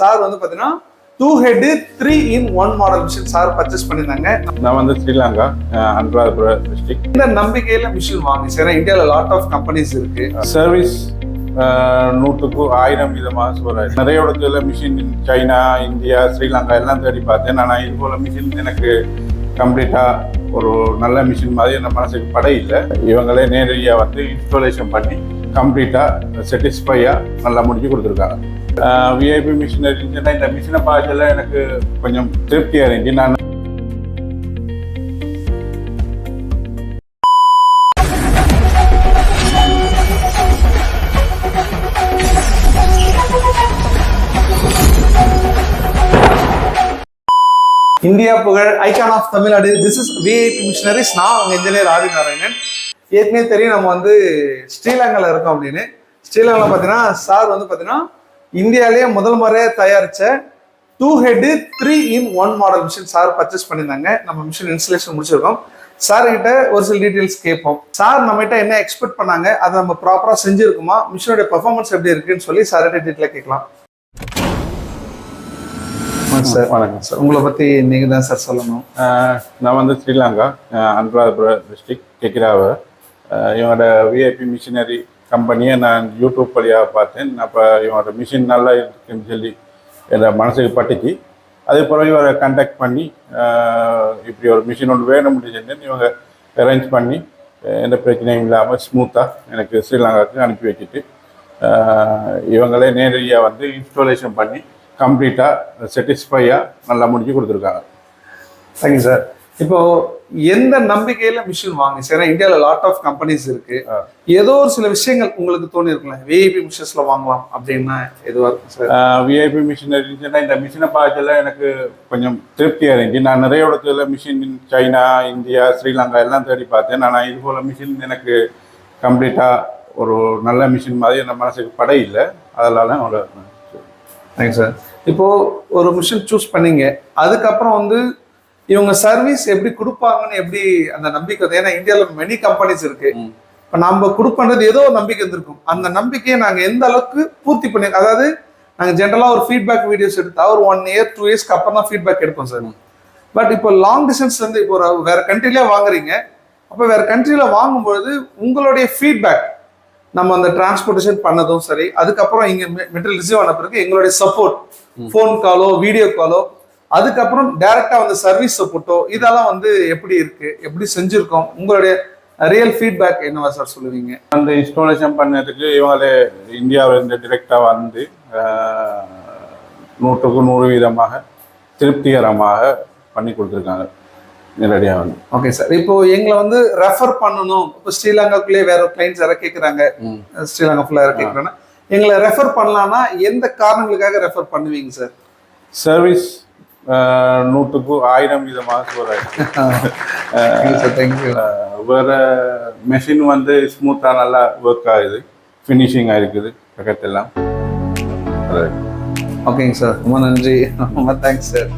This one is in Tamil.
சார் வந்து பாத்தீங்கன்னா 2 head 3 in 1 model machine sir purchase பண்ணியிருந்தாங்க. நான் வந்து ஸ்ரீலங்கா அனுராதபுரம் டிஸ்ட்ரிக்ட். இந்த நம்பிக்கையில மிஷின் வாங்கி சார் இந்தியாவில் லாட் ஆஃப் கம்பெனிஸ் இருக்கு. சர்வீஸ் 100க்கு 1000 விதமாக சொல்கிறேன். நிறைய இடத்துல மிஷின் சைனா, இந்தியா, ஸ்ரீலங்கா எல்லாம் தேடி பார்த்தேன். ஆனால் இது போல் மிஷின் எனக்கு கம்ப்ளீட்டாக ஒரு நல்ல மிஷின் மாதிரி என் மனசுக்கு படையில்லை. இவங்களே நேரடியாக வந்து இன்ஸ்டாலேஷன் பண்ணி கம்ப்ளீட்டாக சாட்டிஸ்ஃபையாக நல்லா முடிச்சு கொடுத்துருக்காங்க. விஐபி மிஷினரி இருந்துச்சுன்னா இந்த மிஷினை பார்க்கல எனக்கு கொஞ்சம் திருப்தியாக இருந்துச்சு. நான் இந்தியா புகழ் icon of Tamil Nadu. This is VIP machineries. நான் உங்க இன்ஜினியர் ஆதி நாராயணன். ஏற்கனவே தெரியும் நம்ம வந்து ஸ்ரீலங்காவில் இருக்கோம் அப்படின்னு. ஸ்ரீலங்காவில் பார்த்தீங்கன்னா சார் வந்து பார்த்தீங்கன்னா இந்தியாவிலேயே முதல் முறையாக தயாரித்த 2 head 3 in 1 model machine sir purchase பண்ணியிருந்தாங்க. நம்ம மிஷின் இன்ஸ்டலேஷன் முடிச்சிருக்கோம். சார் கிட்ட ஒரு சில டீட்டெயில்ஸ் கேட்போம். சார் நம்மகிட்ட என்ன எக்ஸ்பெக்ட் பண்ணாங்க, அதை நம்ம ப்ராப்பராக செஞ்சுருக்குமா, மிஷினோட பெர்ஃபார்மன்ஸ் எப்படி இருக்குன்னு சொல்லி சார்கிட்ட டீட்டெயிலாக கேட்கலாம். சார் வணக்கம் சார். உங்களை பற்றி நீங்கள் தான் சார் சொல்லணும். நான் வந்து ஸ்ரீலங்கா அனுராதபுரம் டிஸ்ட்ரிக்ட் கெக்கிராவை. இவங்களோட விஐபி மிஷினரி கம்பெனியை நான் யூடியூப் வழியாக பார்த்தேன். அப்போ இவங்களோட மிஷின் நல்லா இருக்குன்னு சொல்லி என் மனசுக்கு பட்டுச்சு. அதே போல் இவரை கான்டாக்ட் பண்ணி இப்படி ஒரு மிஷின் ஒன்று வேணும்னு சொல்லி இவங்க அரேஞ்ச் பண்ணி எந்த பிரச்சனையும் இல்லாமல் ஸ்மூத்தாக எனக்கு ஸ்ரீலங்காவுக்கு அனுப்பி வச்சுட்டு இவங்களே நேரடியாக வந்து இன்ஸ்டாலேஷன் பண்ணி கம்ப்ளீட்டாக சாட்டிஸ்ஃபையாக நல்லா முடிச்சு கொடுத்துருக்காங்க. Thank you sir. இப்போ எந்த நம்பிக்கையில மிஷின் வாங்கி சார்? இந்தியாவில் லாட் ஆஃப் கம்பெனிஸ் இருக்கு. ஏதோ ஒரு சில விஷயங்கள் உங்களுக்கு தோணி இருக்குல்ல, விஐபி மிஷின்ஸ்ல வாங்கலாம் அப்படின்னா எதுவா இருக்கும் சார்? விஐபி மிஷின் இருந்துச்சுன்னா இந்த மிஷினை பார்க்கல எனக்கு கொஞ்சம் திருப்தியாக இருந்துச்சு. நான் நிறைய இடத்துல மிஷின் சைனா, இந்தியா, ஸ்ரீலங்கா எல்லாம் தேடி பார்த்தேன். ஆனால் இது போல் மிஷின் எனக்கு கம்ப்ளீட்டாக ஒரு நல்ல மிஷின் மாதிரி என் மனசுக்கு படையில்லை. அதனால ஒரு தேங்க்ஸ் சார். இப்போ ஒரு மிஷின் சூஸ் பண்ணீங்க, அதுக்கப்புறம் வந்து இவங்க சர்வீஸ் எப்படி கொடுப்பாங்கன்னு எப்படி அந்த நம்பிக்கை? ஏன்னா இந்தியாவில் மெனி கம்பெனிஸ் இருக்கு. இப்போ நம்ம கொடுப்பது ஏதோ ஒரு நம்பிக்கை இருந்திருக்கும். அந்த நம்பிக்கையை நாங்கள் எந்த அளவுக்கு பூர்த்தி பண்ணி, அதாவது நாங்கள் ஜென்ரலாக ஒரு ஃபீட்பேக் வீடியோஸ் எடுத்தா ஒரு 1 year 2 yearsக்கு அப்புறம் தான் ஃபீட்பேக் எடுப்போம் சார். பட் இப்போ லாங் டிஸ்டன்ஸ் வந்து இப்போ வேற கண்ட்ரிலே வாங்குறீங்க. அப்போ வேற கண்ட்ரியில வாங்கும்பொழுது உங்களுடைய ஃபீட்பேக், நம்ம அந்த டிரான்ஸ்போர்ட்டேஷன் பண்ணதும் சரி, அதுக்கப்புறம் இங்கே மெட்டீரியல் ரிசீவ் ஆன பிறகு எங்களுடைய சப்போர்ட், ஃபோன் காலோ வீடியோ காலோ, அதுக்கப்புறம் டைரக்டா வந்து சர்வீஸ் சப்போர்ட்டோ, இதெல்லாம் வந்து எப்படி இருக்கு, எப்படி செஞ்சிருக்கோம், உங்களுடைய ரியல் ஃபீட்பேக் என்னவா சார் சொல்லுவீங்க? அந்த இன்ஸ்டாலேஷன் பண்ணதுக்கு இவங்களே இந்தியாவிலிருந்து டிரெக்டாக வந்து 100க்கு 100 வீதமாக திருப்திகரமாக பண்ணி கொடுத்துருக்காங்க நேரடியாக வந்து. Okay sir. இப்போ எங்களை வந்து ரெஃபர் பண்ணணும், இப்போ ஸ்ரீலங்காக்குள்ளேயே வேற கிளைண்ட்ஸ் யாரை கேட்குறாங்க, ஸ்ரீலங்கா ஃபுல்லாக யாரை கேட்குறாங்கன்னா எங்களை ரெஃபர் பண்ணலாம்னா எந்த காரணங்களுக்காக ரெஃபர் பண்ணுவீங்க சார்? சர்வீஸ் 100க்கு 1000 விதமாக சொல்கிறேன். வேறு மெஷின் வந்து ஸ்மூத்தாக நல்லா ஒர்க் ஆகுது, ஃபினிஷிங்காக இருக்குது பக்கத்தெல்லாம். ஓகேங்க சார், ரொம்ப நன்றி, ரொம்ப தேங்க்ஸ் சார்.